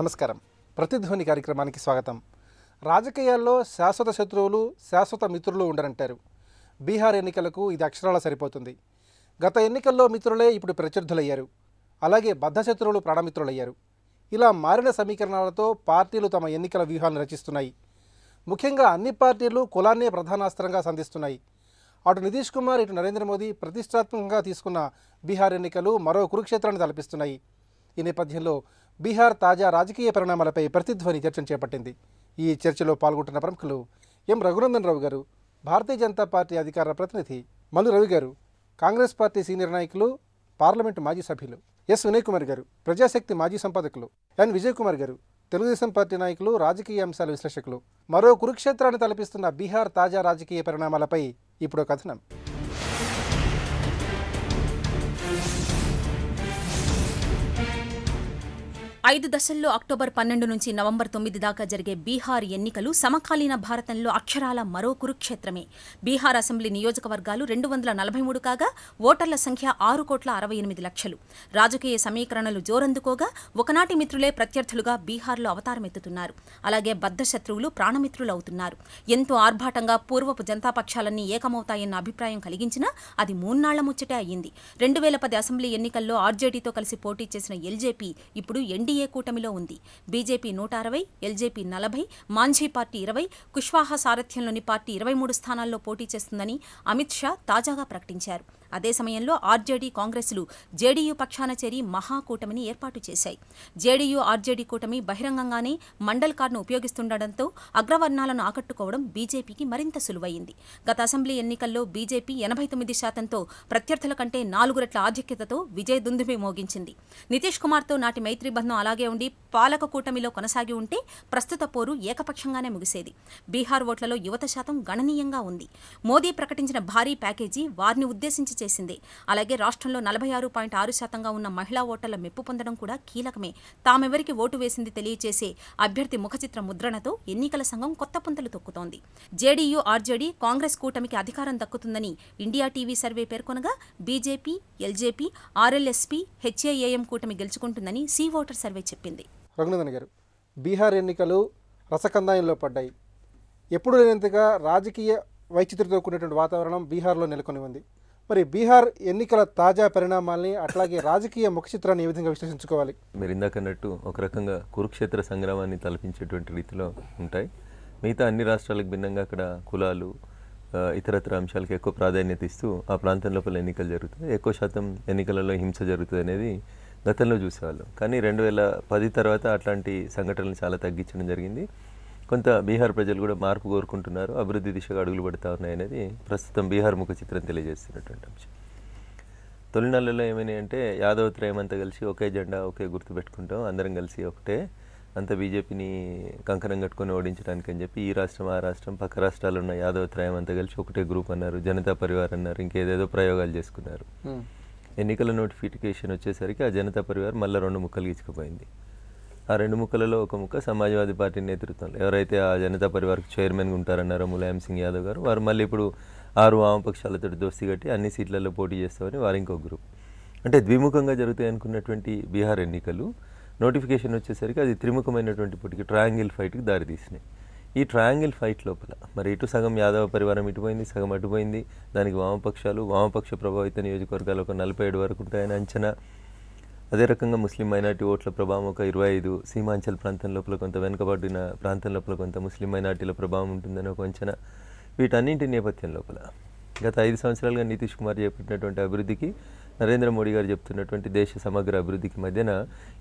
నమస్కారం. ప్రతిధ్వని కార్యక్రమానికి స్వాగతం. రాజకీయాల్లో శాశ్వత శత్రువులు, శాశ్వత మిత్రులు ఉండరంటారు. బీహార్ ఎన్నికలకు ఇది అక్షరాల సరిపోతుంది. గత ఎన్నికల్లో మిత్రులే ఇప్పుడు ప్రత్యర్థులయ్యారు. అలాగే బద్ధశత్రువులు ప్రాణమిత్రులయ్యారు. ఇలా మారిన సమీకరణాలతో పార్టీలు తమ ఎన్నికల వ్యూహాలను రచిస్తున్నాయి. ముఖ్యంగా అన్ని పార్టీలు కులాన్నే ప్రధానాస్త్రంగా సంధిస్తున్నాయి. అటు నితీష్ కుమార్, ఇటు నరేంద్ర మోదీ ప్రతిష్టాత్మకంగా తీసుకున్న బీహార్ ఎన్నికలు మరో కురుక్షేత్రాన్ని తలపిస్తున్నాయి. ఈ నేపథ్యంలో బీహార్ తాజా రాజకీయ పరిణామాలపై ప్రతిధ్వని చర్చను చేపట్టింది. ఈ చర్చలో పాల్గొంటున్న ప్రముఖులు ఎం రఘునందన్ రావు గారు, భారతీయ జనతా పార్టీ అధికార ప్రతినిధి మల్లు రవి గారు, కాంగ్రెస్ పార్టీ సీనియర్ నాయకులు, పార్లమెంటు మాజీ సభ్యులు ఎస్ వినయ్ కుమార్ గారు, ప్రజాశక్తి మాజీ సంపాదకులు ఎన్ విజయ్ కుమార్ గారు, తెలుగుదేశం పార్టీ నాయకులు, రాజకీయ అంశాల విశ్లేషకులు. మరో కురుక్షేత్రాన్ని తలపిస్తున్న బీహార్ తాజా రాజకీయ పరిణామాలపై ఇప్పుడు కథనం. 5 దశల్లో అక్టోబర్ 12 నుంచి నవంబర్ 9 దాకా జరిగే బీహార్ ఎన్నికలు సమకాలీన భారతంలో అక్షరాల మరో కురుక్షేత్రమే. బీహార్ అసెంబ్లీ నియోజకవర్గాలు 243 కాగా ఓటర్ల సంఖ్య 6,68,00,000. రాజకీయ సమీకరణలు జోరందుకోగా ఒకనాటి మిత్రులే ప్రత్యర్థులుగా బీహార్లో అవతారమెత్తుతున్నారు. అలాగే బద్ధశత్రువులు ప్రాణమిత్రులు అవుతున్నారు. ఎంతో ఆర్భాటంగా పూర్వపు జనతాపక్షాలన్నీ ఏకమవుతాయన్న అభిప్రాయం కలిగించినా అది మూన్నాళ్ల ముచ్చటే అయ్యింది. 2010 అసెంబ్లీ ఎన్నికల్లో ఆర్జేడీతో కలిసి పోటీ చేసిన ఎల్జేపీ ఇప్పుడు ఎన్డీఏ కూటమిలో ఉంది. BJP 160, LJP 40, Manjhi party 20, Kushwaha సారథ్యంలోని పార్టీ 23 స్థానాల్లో పోటీ చేస్తుందని అమిత్ షా తాజాగా ప్రకటించారు. అదే సమయంలో ఆర్జేడీ, కాంగ్రెస్లు జేడీయూ పక్షాన చేరి మహాకూటమిని ఏర్పాటు చేశాయి. జేడీయూ ఆర్జేడీ కూటమి బహిరంగంగానే మండల్ కార్డును ఉపయోగిస్తుండటంతో అగ్రవర్ణాలను ఆకట్టుకోవడం బీజేపీకి మరింత సులువైంది. గత అసెంబ్లీ ఎన్నికల్లో బీజేపీ 89%తో ప్రత్యర్థుల కంటే 4 రెట్ల ఆధిక్యతతో విజయ దుందుభి మోగించింది. నితీష్ కుమార్తో నాటి మైత్రి బంధం అలాగే ఉండి పాలక కూటమిలో కొనసాగి ఉంటే ప్రస్తుత పోరు ఏకపక్షంగానే ముగిసేది. బీహార్ ఓట్లలో యువత శాతం గణనీయంగా ఉంది. మోదీ ప్రకటించిన భారీ ప్యాకేజీ వారిని ఉద్దేశించి చేసింది. అలాగే రాష్ట్రంలో 46.6%గా ఉన్న మహిళా ఓటర్ల మెప్పు పొందడం కూడా కీలకమే. తామెవరికి ఓటు వేసింది తెలియచేసే అభ్యర్థి ముఖచిత్ర ముద్రణతో ఎన్నికల సంఘం కొత్త పుంతలు తొక్కుతోంది. జేడీయూ, ఆర్జేడీ, కాంగ్రెస్ కూటమికి అధికారం దక్కుతుందని ఇండియా టీవీ సర్వే పేర్కొనగా బీజేపీ, ఎల్జేపీ, ఆర్ఎల్ఎస్పీ, హెచ్ఏఏఎం కూటమి గెలుచుకుంటుందని సి ఓటర్ సర్వే చెప్పింది. రఘునందన్ గారు, బీహార్ ఎన్నికలు రసకందాయంలో పడ్డాయి. ఎప్పుడు లేనంతగా రాజకీయ వైచిత్రితో కూడినటువంటి వాతావరణం బీహార్లో నెలకొని ఉంది. మరి బీహార్ ఎన్నికల తాజా పరిణామాల్ని, అట్లాగే రాజకీయ ముఖచిత్రాన్ని ఏ విధంగా విశ్లేషించుకోవాలి? మీరు ఇందాకన్నట్టు ఒక రకంగా కురుక్షేత్ర సంగ్రామాన్ని తలపించేటువంటి రీతిలో ఉంటాయి. మిగతా అన్ని రాష్ట్రాలకు భిన్నంగా అక్కడ కులాలు, ఇతరత్ర అంశాలకు ఎక్కువ ప్రాధాన్యత ఇస్తూ ఆ ప్రాంతం లోపల ఎన్నికలు జరుగుతాయి. ఎక్కువ శాతం ఎన్నికలలో హింస జరుగుతుంది అనేది గతంలో చూసేవాళ్ళం. కానీ 2010 తర్వాత అట్లాంటి సంఘటనలు చాలా తగ్గించడం జరిగింది. కొంత బీహార్ ప్రజలు కూడా మార్పు కోరుకుంటున్నారు, అభివృద్ధి దిశగా అడుగులు పడుతూ ఉన్నాయనేది ప్రస్తుతం బీహార్ ముఖ చిత్రం తెలియజేస్తున్నటువంటి అంశం. తొలినాళ్ళలో ఏమైనా అంటే యాదవ్ త్రయం అంతా కలిసి ఒకే జెండా, ఒకే గుర్తు పెట్టుకుంటాం, అందరం కలిసి ఒకటే, అంత బీజేపీని కంకణం కట్టుకొని ఓడించడానికి అని చెప్పి ఈ రాష్ట్రం, ఆ రాష్ట్రం, పక్క రాష్ట్రాల్లో ఉన్న యాదవ్ త్రయం అంతా కలిసి ఒకటే గ్రూప్ అన్నారు, జనతా పరివార్ అన్నారు, ఇంకేదేదో ప్రయోగాలు చేసుకున్నారు. ఎన్నికల నోటిఫికేషన్ వచ్చేసరికి ఆ జనతా పరివార్ మళ్ళీ 2 ముక్కలు గీచుకుపోయింది. ఆ 2 ముక్కలలో ఒక ముక్క సమాజ్వాదీ పార్టీ నేతృత్వంలో ఎవరైతే ఆ జనతా పరివార్కి చైర్మన్గా ఉంటారన్నారో ములాయం సింగ్ యాదవ్ గారు, వారు మళ్ళీ ఇప్పుడు 6 వామపక్షాలతో దోస్తీ కట్టి అన్ని సీట్లలో పోటీ చేస్తామని వారు ఇంకో గ్రూప్. అంటే ద్విముఖంగా జరుగుతాయి అనుకున్నటువంటి బీహార్ ఎన్నికలు నోటిఫికేషన్ వచ్చేసరికి అది త్రిముఖమైనటువంటి పోటీకి, ట్రయాంగిల్ ఫైట్కి దారితీసినాయి. ఈ ట్రయాంగిల్ ఫైట్ లోపల మరి ఇటు సగం యాదవ పరివారం ఇటుపోయింది, సగం అటుపోయింది. దానికి వామపక్షాలు, వామపక్ష ప్రభావిత నియోజకవర్గాలు ఒక 47 వరకు ఉంటాయని అంచనా. అదే రకంగా ముస్లిం మైనార్టీ ఓట్ల ప్రభావం ఒక 25, సీమాంచల్ ప్రాంతం లోపల కొంత వెనుకబడిన ప్రాంతం లోపల కొంత ముస్లిం మైనార్టీల ప్రభావం ఉంటుందని ఒక అంచనా. వీటన్నింటి నేపథ్యం లోపల గత 5 సంవత్సరాలుగా నితీష్ కుమార్ చేపట్టినటువంటి అభివృద్ధికి, నరేంద్ర మోడీ గారు చెప్తున్నటువంటి దేశ సమగ్ర అభివృద్ధికి మధ్యన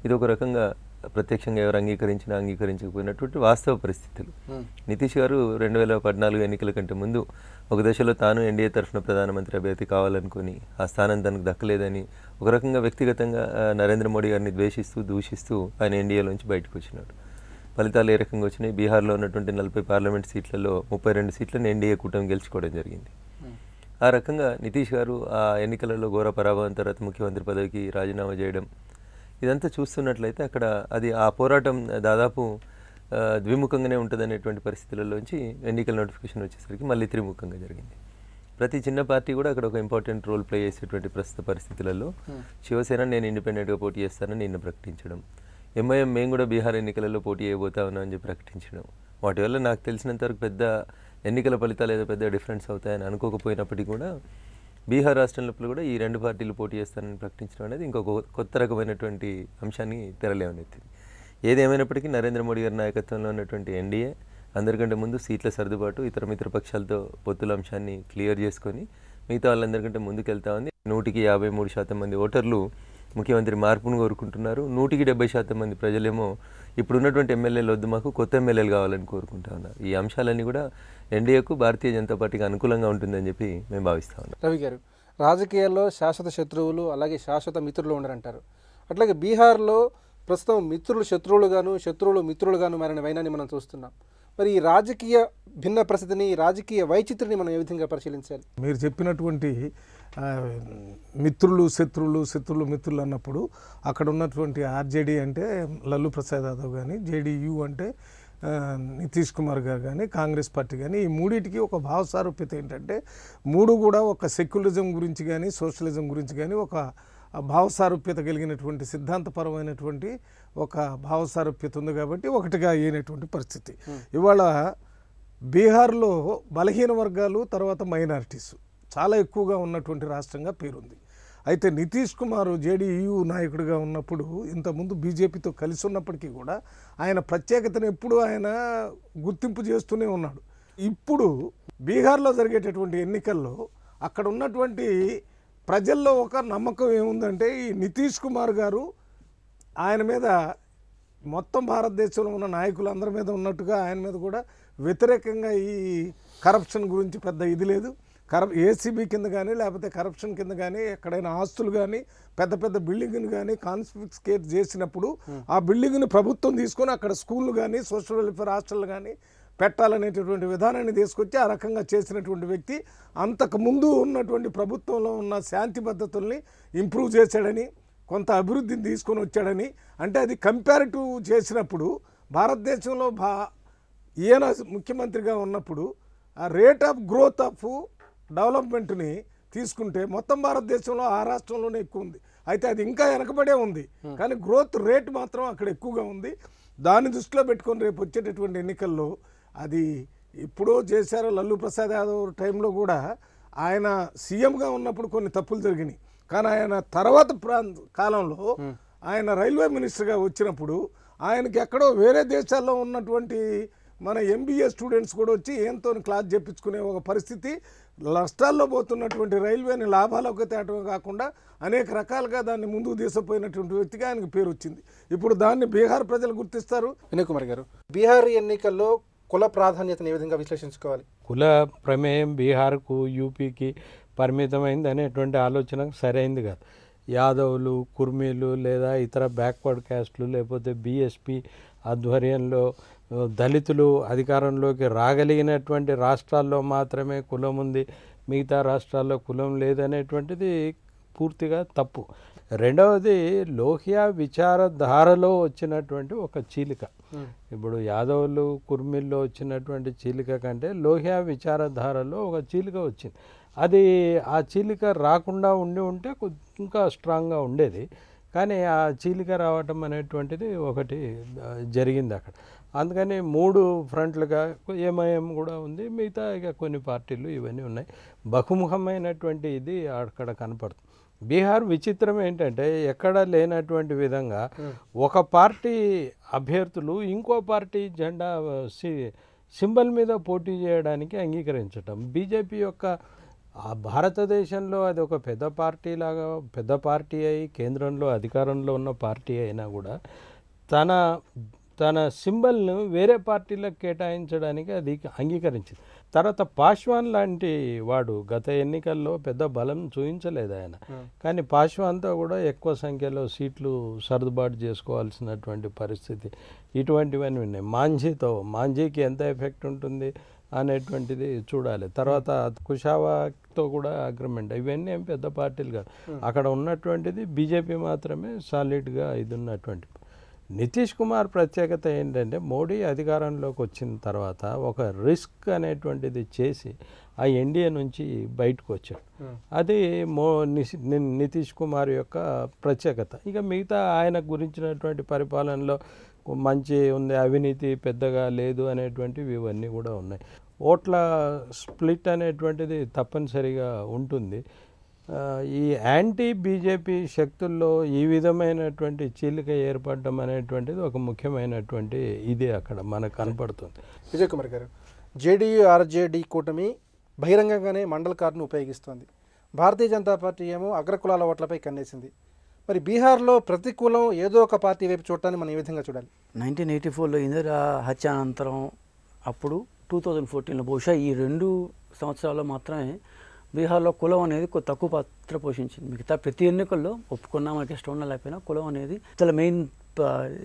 ఇది ఒక రకంగా ప్రత్యక్షంగా ఎవరు అంగీకరించినా అంగీకరించకపోయినటువంటి వాస్తవ పరిస్థితులు. నితీష్ గారు 2014 ఎన్నికల కంటే ముందు ఒక దశలో తాను ఎన్డీఏ తరఫున ప్రధానమంత్రి అభ్యర్థి కావాలనుకుని ఆ స్థానం తనకు దక్కలేదని ఒక రకంగా వ్యక్తిగతంగా నరేంద్ర మోడీ గారిని ద్వేషిస్తూ, దూషిస్తూ ఆయన ఎన్డీఏలోంచి బయటకు వచ్చినాడు. ఫలితాలు ఏ రకంగా వచ్చినాయి? బీహార్లో ఉన్నటువంటి 40 పార్లమెంట్ సీట్లలో 32 సీట్లను ఎన్డీఏ కూటమి గెలుచుకోవడం జరిగింది. ఆ రకంగా నితీష్ గారు ఆ ఎన్నికలలో ఘోర పరాభవం తర్వాత ముఖ్యమంత్రి పదవికి రాజీనామా చేయడం, ఇదంతా చూస్తున్నట్లయితే అక్కడ అది ఆ పోరాటం దాదాపు ద్విముఖంగానే ఉంటుందనేటువంటి పరిస్థితులలోంచి ఎన్నికల నోటిఫికేషన్ వచ్చేసరికి మళ్ళీ త్రిముఖంగా జరిగింది. ప్రతి చిన్న పార్టీ కూడా అక్కడ ఒక ఇంపార్టెంట్ రోల్ ప్లే చేసేటువంటి ప్రస్తుత పరిస్థితులలో శివసేన నేను ఇండిపెండెంట్గా పోటీ చేస్తానని నిన్న ప్రకటించడం, ఎంఐఎం మేము కూడా బీహార్ ఎన్నికలలో పోటీ చేయబోతామని అని చెప్పి ప్రకటించడం, వాటి వల్ల నాకు తెలిసినంతవరకు పెద్ద ఎన్నికల ఫలితాలు ఏదో పెద్ద డిఫరెన్స్ అవుతాయని అనుకోకపోయినప్పటికీ కూడా బీహార్ రాష్ట్రం లోపల కూడా ఈ రెండు పార్టీలు పోటీ చేస్తానని ప్రకటించడం అనేది ఇంకొక కొత్త రకమైనటువంటి అంశాన్ని తెరలేవనెత్తింది. ఏదేమైనప్పటికీ నరేంద్ర మోడీ గారి నాయకత్వంలో ఉన్నటువంటి ఎన్డీఏ అందరికంటే ముందు సీట్ల సర్దుబాటు, ఇతర మిత్రపక్షాలతో పొత్తుల అంశాన్ని క్లియర్ చేసుకొని మిగతా వాళ్ళందరికంటే ముందుకెళ్తా ఉంది. 153% మంది ఓటర్లు ముఖ్యమంత్రి మార్పును కోరుకుంటున్నారు. 170% మంది ప్రజలేమో ఇప్పుడున్నటువంటి ఎమ్మెల్యేలు వద్దు, మాకు కొత్త ఎమ్మెల్యేలు కావాలని కోరుకుంటా ఉన్నారు. ఈ అంశాలన్నీ కూడా ఎన్డీఏకు, భారతీయ జనతా పార్టీకి అనుకూలంగా ఉంటుందని చెప్పి మేము భావిస్తా ఉన్నాం. రవి గారు, రాజకీయాల్లో శాశ్వత శత్రువులు అలాగే శాశ్వత మిత్రులు ఉండరంటారు. అట్లాగే బీహార్లో ప్రస్తుతం మిత్రులు శత్రువులుగాను, శత్రువులు మిత్రులుగాను మారిన వైనాన్ని మనం చూస్తున్నాం. మరి ఈ రాజకీయ భిన్న పరిస్థితిని, రాజకీయ వైచిత్రిని మనం ఏ విధంగా పరిశీలించాలి? మీరు చెప్పినటువంటి మిత్రులు శత్రువులు, శత్రువులు మిత్రులు అన్నప్పుడు అక్కడ ఉన్నటువంటి ఆర్జేడీ అంటే లల్లు ప్రసాద్ యాదవ్ కానీ, జేడీయూ అంటే నితీష్ కుమార్ గారు కానీ, కాంగ్రెస్ పార్టీ కానీ, ఈ మూడింటికి ఒక భావసారూప్యత ఏంటంటే మూడు కూడా ఒక సెక్యులరిజం గురించి కానీ, సోషలిజం గురించి కానీ ఒక భావసారూప్యత కలిగినటువంటి సిద్ధాంతపరమైనటువంటి ఒక భావసారూప్యత ఉంది కాబట్టి ఒకటిగా అయినటువంటి పరిస్థితి. ఇవాళ బీహార్లో బలహీన వర్గాలు తర్వాత మైనారిటీస్ చాలా ఎక్కువగా ఉన్నటువంటి రాష్ట్రంగా పేరుంది. అయితే నితీష్ కుమార్ జేడీయూ నాయకుడిగా ఉన్నప్పుడు, ఇంతకుముందు బీజేపీతో కలిసి ఉన్నప్పటికీ కూడా ఆయన ప్రత్యేకతను ఎప్పుడు ఆయన గుర్తింపు చేస్తూనే ఉన్నాడు. ఇప్పుడు బీహార్లో జరిగేటటువంటి ఎన్నికల్లో అక్కడ ఉన్నటువంటి ప్రజల్లో ఒక నమ్మకం ఏముందంటే ఈ నితీష్ కుమార్ గారు ఆయన మీద మొత్తం భారతదేశంలో ఉన్న నాయకులందరి మీద ఉన్నట్టుగా ఆయన మీద కూడా వ్యతిరేకంగా ఈ కరప్షన్ గురించి పెద్ద ఇది లేదు. ఏసీబీ కింద కానీ లేకపోతే కరప్షన్ కింద కానీ ఎక్కడైనా ఆస్తులు కానీ పెద్ద పెద్ద బిల్డింగ్ని కానీ కాన్ఫిస్కేట్ చేసినప్పుడు ఆ బిల్డింగ్ని ప్రభుత్వం తీసుకొని అక్కడ స్కూళ్ళు కానీ సోషల్ వెల్ఫేర్ హాస్టల్ కానీ పెట్టాలనేటటువంటి విధానాన్ని తీసుకొచ్చి ఆ రకంగా చేసినటువంటి వ్యక్తి అంతకుముందు ఉన్నటువంటి ప్రభుత్వంలో ఉన్న శాంతి భద్రతల్ని ఇంప్రూవ్ చేశాడని, కొంత అభివృద్ధిని తీసుకొని వచ్చాడని, అంటే అది కంపారిటివ్ చేసినప్పుడు భారతదేశంలో ఈయన ముఖ్యమంత్రిగా ఉన్నప్పుడు ఆ రేట్ ఆఫ్ గ్రోత్ ఆఫ్ డెవలప్మెంట్ని తీసుకుంటే మొత్తం భారతదేశంలో ఆ రాష్ట్రంలోనే ఎక్కువ ఉంది. అయితే అది ఇంకా వెనకబడే ఉంది, కానీ గ్రోత్ రేట్ మాత్రం అక్కడ ఎక్కువగా ఉంది. దాన్ని దృష్టిలో పెట్టుకొని రేపు వచ్చేటటువంటి ఎన్నికల్లో అది ఇప్పుడు చేశారో లల్లు ప్రసాద్ యాదవ్ టైంలో కూడా ఆయన సీఎంగా ఉన్నప్పుడు కొన్ని తప్పులు జరిగినాయి, కానీ ఆయన తర్వాత కాలంలో ఆయన రైల్వే మినిస్టర్గా వచ్చినప్పుడు ఆయనకి ఎక్కడో వేరే దేశాల్లో ఉన్నటువంటి మన ఎంబీఏ స్టూడెంట్స్ కూడా వచ్చి ఏంతో క్లాస్ చెప్పించుకునే ఒక పరిస్థితి, నష్టాల్లో పోతున్నటువంటి రైల్వేని లాభాలకు తేటమే కాకుండా అనేక రకాలుగా దాన్ని ముందుకు తీసుకుపోయినటువంటి వ్యక్తిగా ఆయనకు పేరు వచ్చింది. ఇప్పుడు దాన్ని బీహార్ ప్రజలు గుర్తిస్తారు. వినయ్ కుమార్ గారు, బీహార్ ఎన్నికల్లో కుల ప్రాధాన్యతను ఏ విధంగా విశ్లేషించుకోవాలి? కుల ప్రమేయం బీహార్కు, యూపీకి పరిమితమైంది అనేటువంటి ఆలోచన సరైంది కాదు. యాదవులు, కుర్మీలు లేదా ఇతర బ్యాక్వర్డ్ క్యాస్ట్లు లేకపోతే బీఎస్పీ ఆధ్వర్యంలో దళితులు అధికారంలోకి రాగలిగినటువంటి రాష్ట్రాల్లో మాత్రమే కులం ఉంది, మిగతా రాష్ట్రాల్లో కులం లేదనేటువంటిది పూర్తిగా తప్పు. రెండవది లోహియా విచారధారలో వచ్చినటువంటి ఒక చీలిక. ఇప్పుడు యాదవులు, కుర్మిల్లో వచ్చినటువంటి చీలిక కంటే లోహియా విచారధారలో ఒక చీలిక వచ్చింది. అది ఆ చీలిక రాకుండా ఉంటే ఇంకా స్ట్రాంగ్గా ఉండేది, కానీ ఆ చీలిక రావటం అనేటువంటిది ఒకటి జరిగింది అక్కడ. అందుకని 3 ఫ్రంట్లుగా ఎంఐఎం కూడా ఉంది, మిగతా ఇక కొన్ని పార్టీలు ఇవన్నీ ఉన్నాయి. బహుముఖమైనటువంటి ఇది అక్కడ కనపడుతుంది. బీహార్ విచిత్రం ఏంటంటే ఎక్కడ లేనటువంటి విధంగా ఒక పార్టీ అభ్యర్థులు ఇంకో పార్టీ జెండా సింబల్ మీద పోటీ చేయడానికి అంగీకరించటం. బీజేపీ యొక్క భారతదేశంలో అది ఒక పెద్ద పార్టీ అయి కేంద్రంలో అధికారంలో ఉన్న పార్టీ అయినా కూడా తన సింబల్ను వేరే పార్టీలకు కేటాయించడానికి అది అంగీకరించింది. తర్వాత పాశ్వాన్ లాంటి వాడు గత ఎన్నికల్లో పెద్ద బలం చూపించలేదు ఆయన, కానీ పాశ్వాన్తో కూడా ఎక్కువ సంఖ్యలో సీట్లు సర్దుబాటు చేసుకోవాల్సినటువంటి పరిస్థితి, ఇటువంటివన్నీ ఉన్నాయి. మాంఝీకి ఎంత ఎఫెక్ట్ ఉంటుంది అనేటువంటిది చూడాలి. తర్వాత కుషావాతో కూడా అగ్రిమెంట్, ఇవన్నీ ఏం పెద్ద పార్టీలు కాదు. అక్కడ ఉన్నటువంటిది బీజేపీ మాత్రమే సాలిడ్గా ఇది ఉన్నటువంటి. నితీష్ కుమార్ ప్రత్యేకత ఏంటంటే మోడీ అధికారంలోకి వచ్చిన తర్వాత ఒక రిస్క్ అనేటువంటిది చేసి ఆ ఎన్డీఏ నుంచి బయటకు వచ్చాడు. అది నితీష్ కుమార్ యొక్క ప్రత్యేకత. ఇక మిగతా ఆయన గురించినటువంటి పరిపాలనలో మంచి ఉంది, అవినీతి పెద్దగా లేదు అనేటువంటివి ఇవన్నీ కూడా ఉన్నాయి. ఓట్ల స్ప్లిట్ అనేటువంటిది తప్పనిసరిగా ఉంటుంది. ఈ యాంటీ బీజేపీ శక్తుల్లో ఈ విధమైనటువంటి చీలిక ఏర్పడడం అనేటువంటిది ఒక ముఖ్యమైనటువంటి ఇదే అక్కడ మనకు కనపడుతుంది. విజయ్ కుమార్ గారు, జేడీయూ ఆర్జేడీ కూటమి బహిరంగంగానే మండల్ కార్డును ఉపయోగిస్తోంది. భారతీయ జనతా పార్టీ ఏమో అగ్రకులాల ఓట్లపై కన్నేసింది. మరి బీహార్లో ప్రతికూలం ఏదో ఒక పార్టీ వైపు చూడటాన్ని మనం ఈ విధంగా చూడాలి. 1984లో ఇందిరా హత్యానంతరం అప్పుడు 2014లో బహుశా ఈ 2 సంవత్సరాల్లో మాత్రమే బీహార్లో కులం అనేది తక్కువ పాత్ర పోషించింది. మిగతా ప్రతి ఎన్నికల్లో ఒప్పుకున్నా మనకి ఇష్టం ఉన్నా లేకపోయినా కులం అనేది చాలా మెయిన్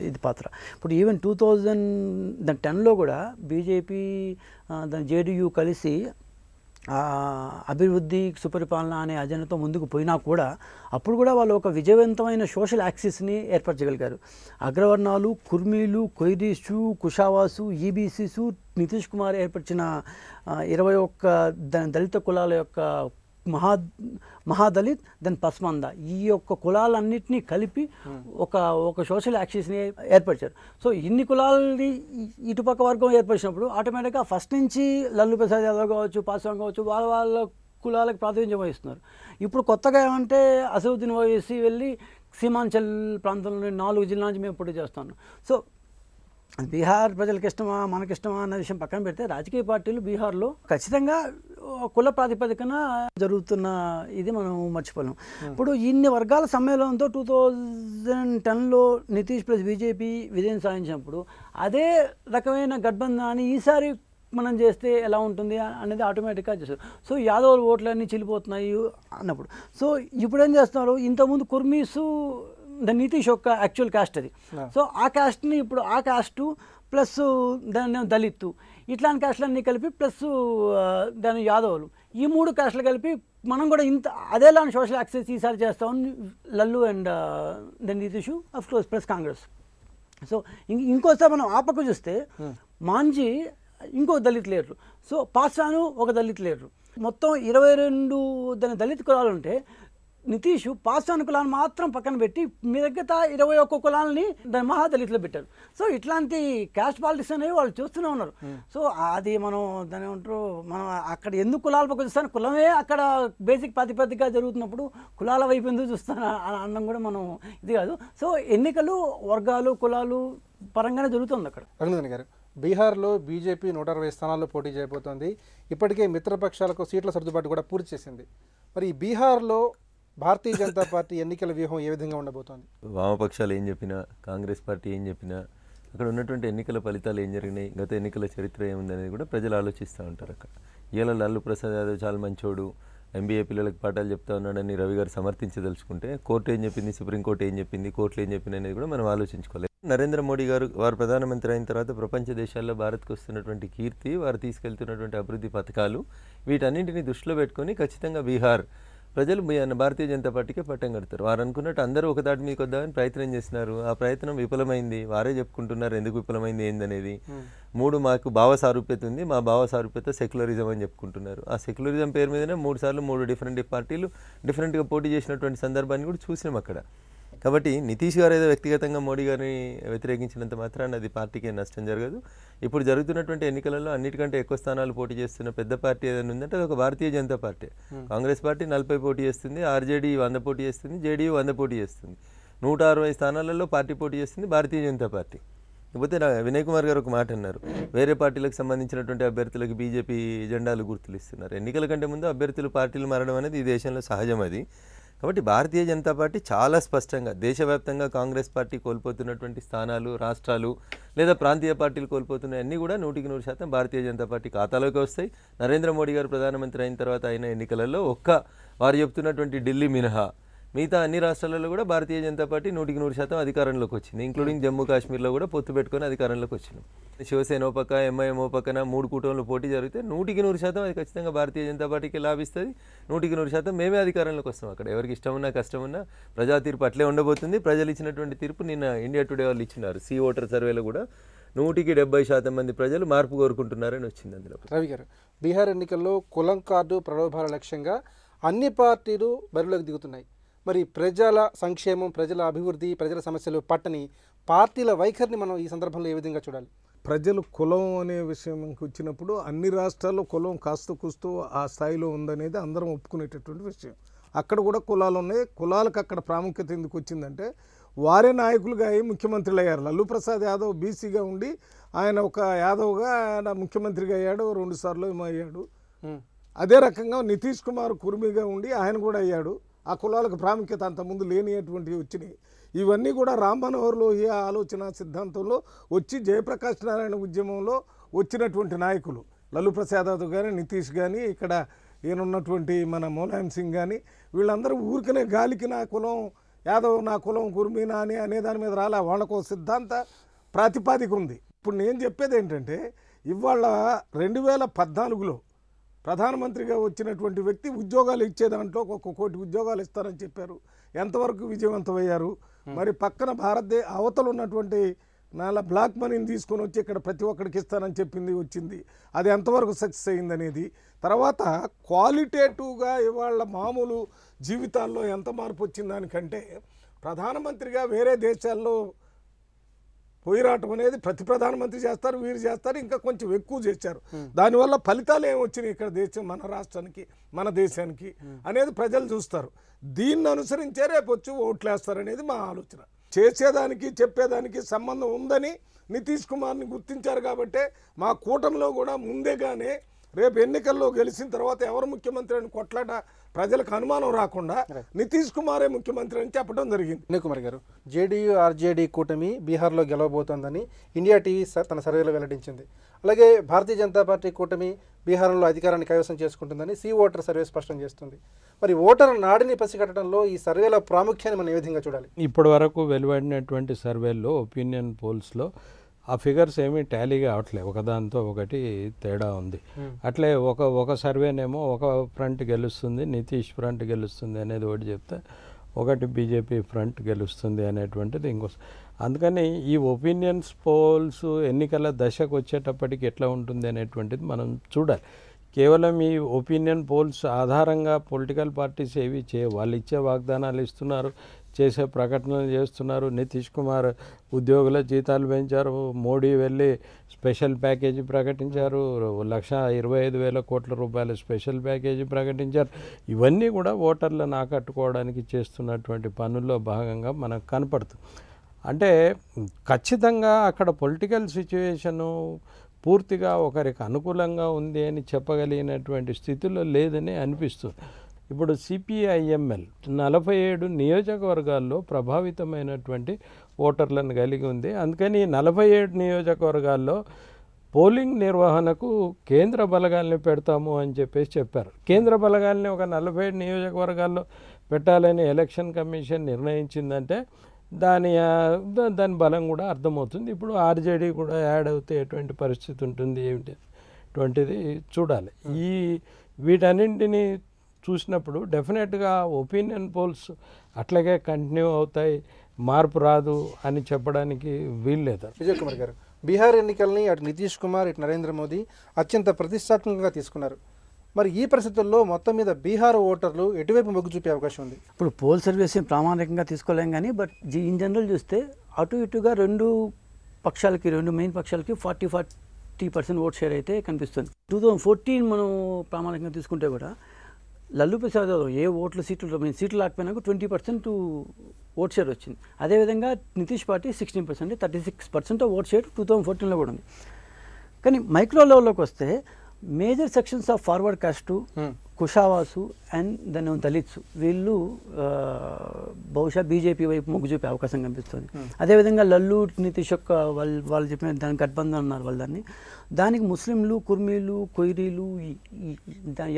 ఇది పాత్ర. ఇప్పుడు ఈవెన్ 2010లో కూడా బీజేపీ దాని జేడీయూ కలిసి అభివృద్ధి సుపరిపాలన అనే అజెండాతో ముందుకు పోయినా కూడా అప్పుడు కూడా వాళ్ళు ఒక విజయవంతమైన సోషల్ యాక్సిస్ని ఏర్పరచగలిగారు. అగ్రవర్ణాలు, కుర్మీలు, కొయిరీసు, కుషావాసు, ఈబీసీసు, నితీష్ కుమార్ ఏర్పరిచిన 21 దళిత కులాల యొక్క మహాదళిత్ దెన్ పస్మంద, ఈ యొక్క కులాలన్నింటినీ కలిపి ఒక సోషల్ యాక్సిస్ని ఏర్పరిచారు. సో ఇన్ని కులాలని ఇటుపక్క వర్గం ఏర్పరిచినప్పుడు ఆటోమేటిక్గా ఫస్ట్ నుంచి లల్లు ప్రసాద్ యాదవ్ కావచ్చు, పాస్వాన్ కావచ్చు, వాళ్ళ కులాలకు ప్రాతినిధ్యం వహిస్తున్నారు. ఇప్పుడు కొత్తగా ఏమంటే అసదుద్దీన్ ఓవైసీ వెళ్ళి సీమాంచల్ ప్రాంతంలోని 4 జిల్లాల నుంచి మేము పోటీ చేస్తున్నాం. సో బీహార్ ప్రజలకు ఇష్టమా మనకిష్టమా అన్న విషయం పక్కన పెడితే రాజకీయ పార్టీలు బీహార్లో ఖచ్చితంగా కుల ప్రాతిపదికన జరుగుతున్న ఇది మనం మర్చిపోలేం. ఇప్పుడు ఇన్ని వర్గాల సమ్మేళనంతో 2010లో నితీష్ ప్లస్ బీజేపీ విజయం సాధించినప్పుడు అదే రకమైన గఠబంధనాన్ని ఈసారి మనం చేస్తే ఎలా ఉంటుంది అనేది ఆటోమేటిక్గా చేస్తారు. సో యాదవ్ ఓట్లన్నీ చిల్లిపోతున్నాయి అన్నప్పుడు సో ఇప్పుడు ఏం చేస్తున్నారు, ఇంతకుముందు కుర్మీసు నితీష్ యొక్క యాక్చువల్ క్యాస్ట్ అది. సో ఆ క్యాస్ట్ని ఇప్పుడు ఆ క్యాస్టు ప్లస్ దాని దళిత్తు ఇట్లాంటి క్యాస్ట్లన్నీ కలిపి ప్లస్ దాని యాదవులు, ఈ 3 క్యాస్ట్లు కలిపి మనం కూడా ఇంత అదేలాంటి సోషల్ యాక్సెస్ ఈసారి చేస్తామని Lalu and then Nitish of course plus Congress. So ఇంకోసారి మనం ఆ పక్క చూస్తే మాంజీ ఇంకో దళిత్ లీడరు, సో పాస్వాను ఒక దళిత్ లీడరు, మొత్తం 22 దాని దళిత్ కులాలు ఉంటే నితీష్ పాస్వాన్ కులాన్ని మాత్రం పక్కన పెట్టి మిగతా 21 కులాలని దాని మహాదళితులు పెట్టారు. సో ఇట్లాంటి క్యాస్ట్ పాలిటిక్స్ అనేవి వాళ్ళు చూస్తూనే ఉన్నారు. సో అది మనం దాని ఏమంటారు, మనం అక్కడ ఎందుకు కులాల పక్క చూస్తాను, కులమే అక్కడ బేసిక్ ప్రాతిపదికగా జరుగుతున్నప్పుడు కులాల వైపు ఎందుకు చూస్తాను అన్నం కూడా మనం ఇది కాదు. సో ఎన్నికలు వర్గాలు కులాలు పరంగానే జరుగుతుంది అక్కడ. రఘునందన్ గారు, బీహార్లో బీజేపీ 160 స్థానాల్లో పోటీ చేయబోతోంది. ఇప్పటికే మిత్రపక్షాలకు సీట్ల సర్దుబాటు కూడా పూర్తి చేసింది. మరి ఈ బీహార్లో భారతీయ జనతా పార్టీ ఎన్నికల వ్యూహం ఏ విధంగా ఉండబోతోంది? వామపక్షాలు ఏం చెప్పినా, కాంగ్రెస్ పార్టీ ఏం చెప్పినా, అక్కడ ఉన్నటువంటి ఎన్నికల ఫలితాలు ఏం జరిగినాయి, గత ఎన్నికల చరిత్ర ఏముందనేది కూడా ప్రజలు ఆలోచిస్తూ ఉంటారు. అక్కడ ఇవాళ లల్లు ప్రసాద్ యాదవ్ చాలా మంచోడు, ఎంబీఏ పిల్లలకు పాఠాలు చెప్తా ఉన్నాడని రవి గారు సమర్థించదలుచుకుంటే కోర్టు ఏం చెప్పింది, సుప్రీంకోర్టు ఏం చెప్పింది, కోర్టులు ఏం చెప్పింది అనేది కూడా మనం ఆలోచించుకోలేదు. నరేంద్ర మోడీ గారు వారు ప్రధానమంత్రి అయిన తర్వాత ప్రపంచ దేశాల్లో భారత్కు వస్తున్నటువంటి కీర్తి, వారు తీసుకెళ్తున్నటువంటి అభివృద్ధి పథకాలు, వీటన్నింటినీ దృష్టిలో పెట్టుకొని ఖచ్చితంగా బీహార్ ప్రజలు భారతీయ జనతా పార్టీకే పట్టం కడతారు. వారు అనుకున్నట్టు అందరూ ఒక దాటి మీదకి వద్దామని ప్రయత్నం చేస్తున్నారు. ఆ ప్రయత్నం విఫలమైంది. వారే చెప్పుకుంటున్నారు ఎందుకు విఫలమైంది ఏందనేది. 3 మాకు భావ సారూప్యత ఉంది, మా భావ సారూప్యత సెక్యులరిజం అని చెప్పుకుంటున్నారు. ఆ సెక్యులరిజం పేరు మీదనే 3 సార్లు 3 డిఫరెంట్ పార్టీలు డిఫరెంట్గా పోటీ చేసినటువంటి సందర్భాన్ని కూడా చూసినాం అక్కడ. కాబట్టి నితీష్ గారు ఏదో వ్యక్తిగతంగా మోడీ గారిని వ్యతిరేకించినంత మాత్రాన అది పార్టీకి నష్టం జరగదు. ఇప్పుడు జరుగుతున్నటువంటి ఎన్నికలలో అన్నిటికంటే ఎక్కువ స్థానాలు పోటీ చేస్తున్న పెద్ద పార్టీ ఏదైనా ఉందంటే అది ఒక భారతీయ జనతా పార్టీ. కాంగ్రెస్ పార్టీ 40 పోటీ చేస్తుంది, ఆర్జేడీ 100 పోటీ చేస్తుంది, జేడీయూ 100 పోటీ చేస్తుంది. 160 స్థానాలలో పార్టీ పోటీ చేస్తుంది భారతీయ జనతా పార్టీ. కాకపోతే వినయ్ కుమార్ గారు ఒక మాట అన్నారు, వేరే పార్టీలకు సంబంధించినటువంటి అభ్యర్థులకు బీజేపీ జెండాలు గుర్తులు ఇస్తున్నారు. ఎన్నికల కంటే ముందు అభ్యర్థులు పార్టీలు మారడం అనేది ఈ దేశంలో సహజం. అది కాబట్టి భారతీయ జనతా పార్టీ చాలా స్పష్టంగా దేశవ్యాప్తంగా కాంగ్రెస్ పార్టీ కోల్పోతున్నటువంటి స్థానాలు, రాష్ట్రాలు లేదా ప్రాంతీయ పార్టీలు కోల్పోతున్న అన్నీ కూడా 100% భారతీయ జనతా పార్టీ ఖాతాలోకి వస్తాయి. నరేంద్ర మోడీ గారు ప్రధానమంత్రి అయిన తర్వాత అయిన ఎన్నికలలో వారు చెప్తున్నటువంటి ఢిల్లీ మినహా మిగతా అన్ని రాష్ట్రాలలో కూడా భారతీయ జనతా పార్టీ 100% అధికారంలోకి వచ్చింది, ఇంక్లూడింగ్ జమ్మూ కాశ్మీర్లో కూడా పొత్తు పెట్టుకొని అధికారంలోకి వచ్చినాం. శివసేన ఓ పక్క, ఎంఐఎం ఓ పక్కన 3 కూటములు పోటీ జరిగితే 100% అది ఖచ్చితంగా భారతీయ జనతా పార్టీకి లాభిస్తుంది. 100% మేమే అధికారంలోకి వస్తాం. అక్కడ ఎవరికి ఇష్టం ఉన్నా కష్టం ఉన్నా ప్రజా తీర్పు అట్లే ఉండబోతుంది. ప్రజలు ఇచ్చినటువంటి తీర్పు నిన్న ఇండియా టుడే వాళ్ళు ఇచ్చినారు. సి ఓటర్ సర్వేలో కూడా 100% మంది ప్రజలు మార్పు కోరుకుంటున్నారని వచ్చింది అందులో. రవి గారు, బీహార్ ఎన్నికల్లో కులం కార్డు ప్రలోభాల లక్ష్యంగా అన్ని పార్టీలు బరిలోకి దిగుతున్నాయి. మరి ప్రజల సంక్షేమం, ప్రజల అభివృద్ధి, ప్రజల సమస్యలు పట్టని పార్టీల వైఖరిని మనం ఈ సందర్భంలో ఏ విధంగా చూడాలి? ప్రజలు కులం అనే విషయంకి వచ్చినప్పుడు అన్ని రాష్ట్రాల్లో కులం కాస్త కూస్తూ ఆ స్థాయిలో ఉందనేది అందరం ఒప్పుకునేటటువంటి విషయం. అక్కడ కూడా కులాలు ఉన్నాయి. కులాలకు అక్కడ ప్రాముఖ్యత ఎందుకు వచ్చిందంటే వారే నాయకులుగా అయ్యి ముఖ్యమంత్రులు అయ్యారు. లల్లూ ప్రసాద్ యాదవ్ బీసీగా ఉండి ఆయన ఒక యాదవ్గా ఆయన ముఖ్యమంత్రిగా అయ్యాడు, 2 సార్లు ఏమో అయ్యాడు. అదే రకంగా నితీష్ కుమార్ కుర్మిగా ఉండి ఆయన కూడా అయ్యాడు. ఆ కులాలకు ప్రాముఖ్యత అంతకుముందు లేనిటువంటివి వచ్చినాయి. ఇవన్నీ కూడా రామ్ మనోహర్ లోహియా ఆలోచన సిద్ధాంతంలో వచ్చి జయప్రకాష్ నారాయణ ఉద్యమంలో వచ్చినటువంటి నాయకులు లల్లూ ప్రసాద్ యాదవ్ కానీ, నితీష్ కానీ, ఇక్కడ ఈయనున్నటువంటి మన ములాయం సింగ్ కానీ, వీళ్ళందరూ ఊరికనే గాలికి నా కులం యాదవ్, నా కులం కుర్మీనా అని అనే దాని మీద రాలే. వాళ్ళకు సిద్ధాంత ప్రాతిపాదిక ఉంది. ఇప్పుడు నేను చెప్పేది ఏంటంటే ఇవాళ 2014లో ప్రధానమంత్రిగా వచ్చినటువంటి వ్యక్తి ఉద్యోగాలు ఇచ్చే దాంట్లో 1 కోటి ఉద్యోగాలు ఇస్తారని చెప్పారు. ఎంతవరకు విజయవంతమయ్యారు? మరి పక్కన అవతల ఉన్నటువంటి బ్లాక్ మనీని తీసుకొని వచ్చి ఇక్కడ ప్రతి ఒక్కరికి ఇస్తానని చెప్పింది, వచ్చింది. అది ఎంతవరకు సక్సెస్ అయిందనేది. తర్వాత క్వాలిటేటివ్గా ఇవాళ మామూలు జీవితాల్లో ఎంత మార్పు వచ్చింది దానికంటే ప్రధానమంత్రిగా వేరే దేశాల్లో పోయిరాటం అనేది ప్రతి ప్రధానమంత్రి చేస్తారు, వీరు చేస్తారు, ఇంకా కొంచెం ఎక్కువ చేశారు. దానివల్ల ఫలితాలు ఏమొచ్చినాయి ఇక్కడ దేశం, మన రాష్ట్రానికి, మన దేశానికి అనేది ప్రజలు చూస్తారు. దీన్ని అనుసరించే రేపు వచ్చి ఓట్లు వేస్తారనేది మా ఆలోచన. చేసేదానికి చెప్పేదానికి సంబంధం ఉందని నితీష్ కుమార్ని గుర్తించారు కాబట్టి మా కూటమిలో కూడా ముందేగానే రేపు ఎన్నికల్లో గెలిచిన తర్వాత ఎవరు ముఖ్యమంత్రి అని కొట్లాట ప్రజలకు అనుమానం రాకుండా నితీష్ కుమారే ముఖ్యమంత్రి అని చెప్పడం జరిగింది. అనిల్ కుమార్ గారు, జేడీయూ ఆర్జేడీ కూటమి బీహార్లో గెలవబోతోందని ఇండియా టీవీ తన సర్వేలో వెల్లడించింది. అలాగే భారతీయ జనతా పార్టీ కూటమి బీహార్లో అధికారాన్ని కైవసం చేసుకుంటుందని సి ఓటర్ సర్వే స్పష్టం చేస్తుంది. మరి ఓటర్ నాడిని పసిగట్టడంలో ఈ సర్వేల ప్రాముఖ్యాన్ని మనం ఏ విధంగా చూడాలి? ఇప్పటి వరకు వెలువడినటువంటి సర్వేల్లో, ఒపీనియన్ పోల్స్లో ఆ ఫిగర్స్ ఏమీ టాలీ కావట్లేదు, ఒకదాంతో ఒకటి తేడా ఉంది. అట్లే ఒక సర్వేనేమో ఒక ఫ్రంట్ గెలుస్తుంది, నితీష్ ఫ్రంట్ గెలుస్తుంది అనేది ఒకటి చెప్తే, ఒకటి బీజేపీ ఫ్రంట్ గెలుస్తుంది అనేటువంటిది ఇంకో. అందుకని ఈ ఒపీనియన్స్ పోల్స్ ఎన్నికల దశకు వచ్చేటప్పటికి ఎట్లా ఉంటుంది అనేటువంటిది మనం చూడాలి. కేవలం ఈ ఒపీనియన్ పోల్స్ ఆధారంగా పొలిటికల్ పార్టీస్ ఏవి వాళ్ళు ఇచ్చే వాగ్దానాలు ఇస్తున్నారు, చేసే ప్రకటనలు చేస్తున్నారు. నితీష్ కుమార్ ఉద్యోగుల జీతాలు పెంచారు, మోడీ వెళ్ళి స్పెషల్ ప్యాకేజీ ప్రకటించారు, 1,25,000 కోట్ల రూపాయల స్పెషల్ ప్యాకేజీ ప్రకటించారు. ఇవన్నీ కూడా ఓటర్లను ఆకట్టుకోవడానికి చేస్తున్నటువంటి పనుల్లో భాగంగా మనకు కనపడుతుంది. అంటే ఖచ్చితంగా అక్కడ పొలిటికల్ సిచ్యువేషను పూర్తిగా ఒకరికి అనుకూలంగా ఉంది అని చెప్పగలిగినటువంటి స్థితిలో లేదని అనిపిస్తుంది. ఇప్పుడు సిపిఐఎంఎల్ 47 నియోజకవర్గాల్లో ప్రభావితమైనటువంటి ఓటర్లను కలిగి ఉంది. అందుకని 47 నియోజకవర్గాల్లో పోలింగ్ నిర్వహణకు కేంద్ర బలగాల్ని పెడతాము అని చెప్పారు. కేంద్ర బలగాల్ని ఒక 47 నియోజకవర్గాల్లో పెట్టాలని ఎలక్షన్ కమిషన్ నిర్ణయించిందంటే దాని బలం కూడా అర్థమవుతుంది. ఇప్పుడు ఆర్జేడీ కూడా యాడ్ అవుతే ఎటువంటి పరిస్థితి ఉంటుంది ఏమిటి చూడాలి. వీటన్నింటినీ చూసినప్పుడు డెఫినెట్గా ఒపీనియన్ పోల్స్ అట్లాగే కంటిన్యూ అవుతాయి, మార్పు రాదు అని చెప్పడానికి వీల్లేదు. విజయ్ కుమార్ గారు, బీహార్ ఎన్నికల్ని అటు నితీష్ కుమార్, ఇటు నరేంద్ర మోదీ అత్యంత ప్రతిష్టాత్మకంగా తీసుకున్నారు. మరి ఈ పరిస్థితుల్లో మొత్తం మీద బీహార్ ఓటర్లు ఎటువైపు మొగ్గు చూపే అవకాశం ఉంది? ఇప్పుడు పోల్ సర్వీస్ ప్రామాణికంగా తీసుకోలేం కానీ, బట్ ఇన్ జనరల్ చూస్తే అటు ఇటుగా రెండు మెయిన్ పక్షాలకి 40% ఓట్ షేర్ అయితే కనిపిస్తుంది. 2014 మనం ప్రామాణికంగా తీసుకుంటే కూడా లల్లూ ప్రసాద్ యాదవ్ ఏ సీట్లు లేకపోయినా 20% ఓట్ షేర్ వచ్చింది. అదేవిధంగా నితీష్ పార్టీ 16%, 36% ఓట్ షేర్ 2014లో కూడా ఉంది. కానీ మైక్రో లెవెల్లోకి వస్తే major sections of forward caste, కుషావాసు అండ్ దాని దళిత్స్ వీళ్ళు బహుశా బీజేపీ వైపు మొగ్గు చూపే అవకాశం కనిపిస్తుంది. అదేవిధంగా లల్లు నితీష్ యొక్క వాళ్ళు చెప్పిన దానికి గఠబంధన్ అన్నారు వాళ్ళు దానికి ముస్లింలు, కుర్మీలు, కొయిరీలు,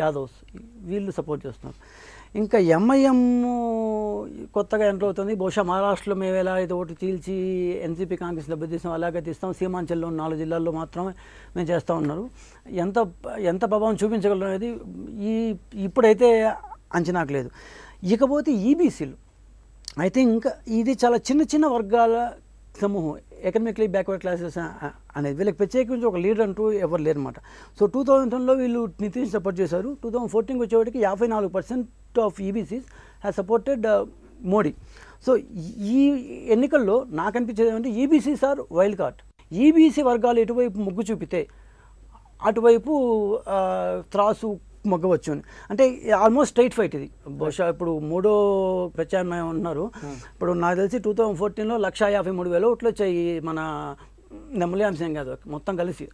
యాదవ్స్ వీళ్ళు సపోర్ట్ చేస్తున్నారు. ఇంకా ఎంఐఎం కొత్తగా ఎంటర్ అవుతుంది. బహుశా మహారాష్ట్రలో మేము ఎలా అయితే ఓటు చీల్చి ఎన్సీపీ కాంగ్రెస్ దెబ్బతీస్తాం అలాగే తీస్తాం. సీమాంచల్లో 4 జిల్లాల్లో మాత్రమే మేము చేస్తూ ఉన్నారు. ఎంత ప్రభావం చూపించగలరు అనేది ఇప్పుడైతే అంచనాకు లేదు. ఇకపోతే ఈబీసీలు ఐ థింక్ ఇది చాలా చిన్న వర్గాల సమూహం, ఎకనామిక్లీ బ్యాక్వర్డ్ క్లాసెస్ అనేది. వీళ్ళకి ప్రత్యేకించి ఒక లీడర్ అంటూ ఎవరు లేరన్నమాట. సో 2010లో వీళ్ళు నితీష్ సపోర్ట్ చేశారు. 2014 వచ్చేవాటికి 54% of EBCs has supported Modi. So ఈ ఎన్నికల్లో నాకు అనిపించేది ఏమంటే EBCs are wild card. EBC వర్గాలు ఎటువైపు మొగ్గు చూపితే అటువైపు త్రాసు మొగ్గవచ్చు అని. అంటే ఆల్మోస్ట్ స్ట్రైట్ ఫైట్ ఇది. బహుశా ఇప్పుడు 3వ ప్రత్యామ్నాయం ఉన్నారు. ఇప్పుడు నాకు తెలిసి 2014లో 153,000 ఓట్లు వచ్చాయి మన నెమ్మలి సింగ్ యాదవ్ మొత్తం కలిసి.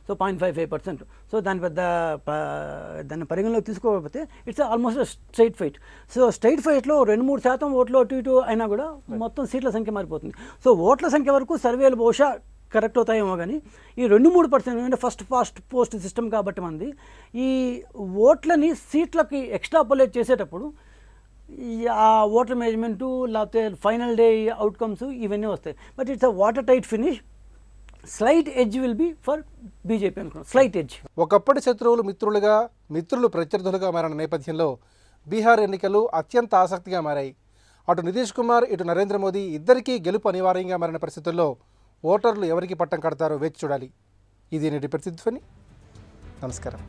సో 0.55%. సో దాన్ని పరిగణలోకి తీసుకోకపోతే it's almost straight fight. So straight ఫైట్లో 2-3% ఓట్లు అటు ఇటు అయినా కూడా మొత్తం సీట్ల సంఖ్య మారిపోతుంది. సో ఓట్ల సంఖ్య వరకు సర్వేలు బహుశా కరెక్ట్ అవుతాయేమో కానీ ఈ 2-3% అంటే ఫస్ట్ పోస్ట్ సిస్టమ్ కాబట్టి మంది ఈ ఓట్లని సీట్లకి ఎక్స్ట్రాపులేట్ చేసేటప్పుడు ఆ ఓటర్ మేనేజ్మెంటు లేకపోతే ఫైనల్ డే అవుట్కమ్స్ ఇవన్నీ వస్తాయి. But it's a water tight finish. Slight edge will be for BJP అనుకున్నాం. Slight edge. ఒకప్పటి శత్రువులు మిత్రులుగా, మిత్రులు ప్రత్యర్థులుగా మారిన నేపథ్యంలో బీహార్ ఎన్నికలు అత్యంత ఆసక్తిగా మారాయి. అటు నితీష్ కుమార్, ఇటు నరేంద్ర మోదీ ఇద్దరికీ గెలుపు అనివార్యంగా మారిన పరిస్థితుల్లో ఓటర్లు ఎవరికి పట్టం కడతారో వేచి చూడాలి. ఇది నేటి ప్రతిధ్వని. నమస్కారం.